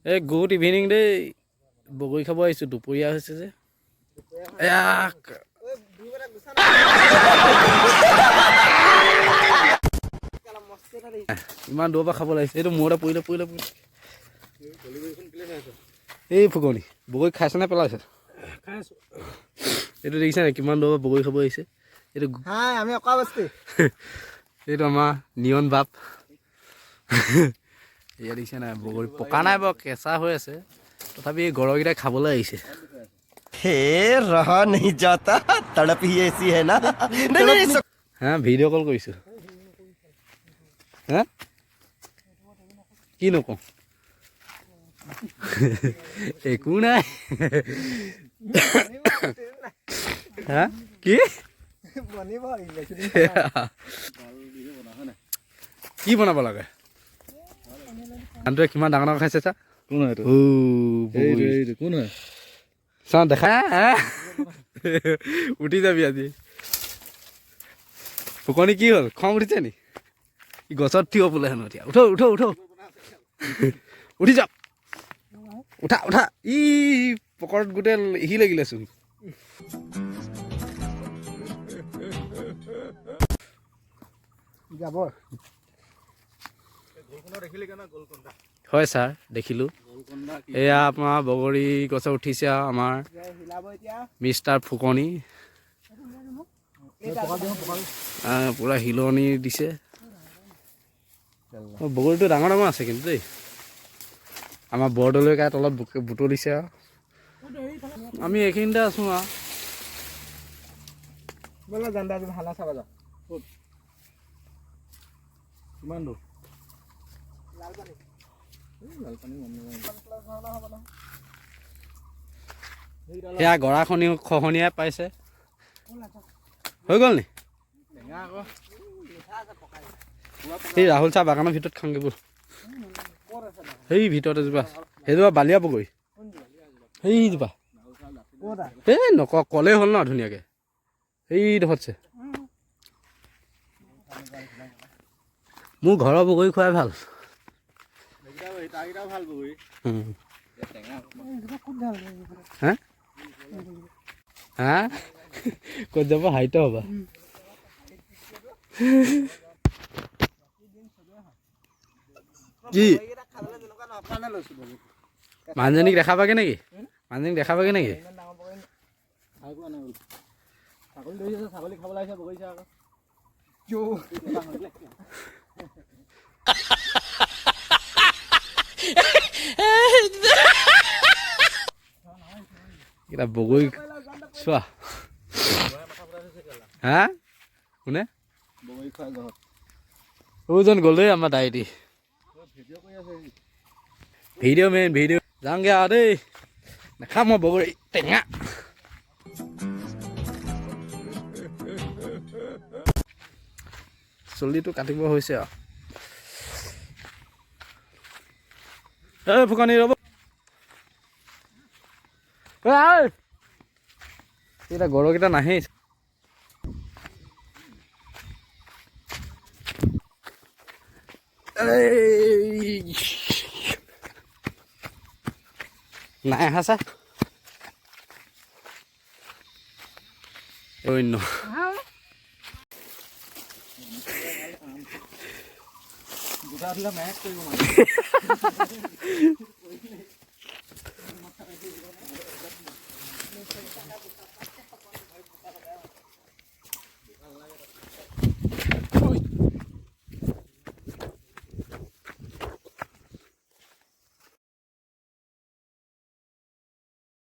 এই good evening দেই বগৰী খাব আহিছোঁ দুপৰীয়া হৈছে যে ইমান দূৰৰ পৰা খাব লাগিছে এইটো মূৰতে পৰিলে এই ফুকনি বগৰী খাইছে নে পেলাইছে এইটো দেখিছে নাই কিমান দূৰৰ পৰা বগৰী খাব আহিছে এইটো আমি অকা বস্তি এইটো আমাৰ নিয়ন বাপ এয়া দেখিছে নাই বগৰী পকা নাই বাৰু কেঁচা হৈ আছে তথাপি এই গৰকেইটাই খাবলৈ আহিছে हे रहा नहीं जाता तड़प ही ऐसी है ना হা ভিডিঅ' কল কৰিছোঁ হা কি নকওঁ একো নাই হা কি কি বনাব লাগে আনটোৱে কিমান ডাঙৰ ডাঙৰ খাইছে চা কোন কোন চা দেখা উঠি যাবি আজি ফুকনি কি হ'ল খং উঠিছে নি গছত থিয় বোলে হেনো এতিয়া উঠো উঠি যাওক উঠা ই পকৰত গোটেই সি লাগিলেচোন হয় ছাৰ দেখিলোঁ এয়া আপোনাৰ বগৰী গছত উঠিছে আৰু আমাৰ মিষ্টাৰ ফুকনি পুৰা হিলনি দিছে বগৰীটো ডাঙৰ ডাঙৰ আছে কিন্তু দেই আমাৰ বৰদলৈ গাত অলপ বুটলিছে আৰু আমি এইখিনিতে আছোঁ আৰু কিমান দূৰ সেয়া গৰাখনি খহনীয়াই পাইছে হৈ গ'ল নি সেই ৰাহুল চাহ বাগানৰ ভিতৰত খাওঁগৈ ব'ল সেই ভিতৰত এজোপা সেইজোপা বালিয়া বগৰী সেইজোপা এই ক'লেই হ'ল ন ধুনীয়াকৈ সেইডোখৰতছে মোৰ ঘৰৰ বগৰী খুৱাই ভাল হা ক'ত যাব হাইটো হ'বা কি মানুহজনীক দেখাবাগে নেকি ছাগলী খাবলৈ আহিছে বগৰী চাহ এটা বগৰী চোৱা হা কোনে ওজন গ'লেই আমাৰ ডায়েৰী ভিডিঅ' মেইন ভিডিঅ' যাওঁগৈ আৰু দেই নাখাম মই বগৰী টেঙা চুলিটো কাটিব হৈছে আৰু এই ফুকনি ৰ'ব এতিয়া গৰকেইটা নাহেই নাই আহা চা অন্য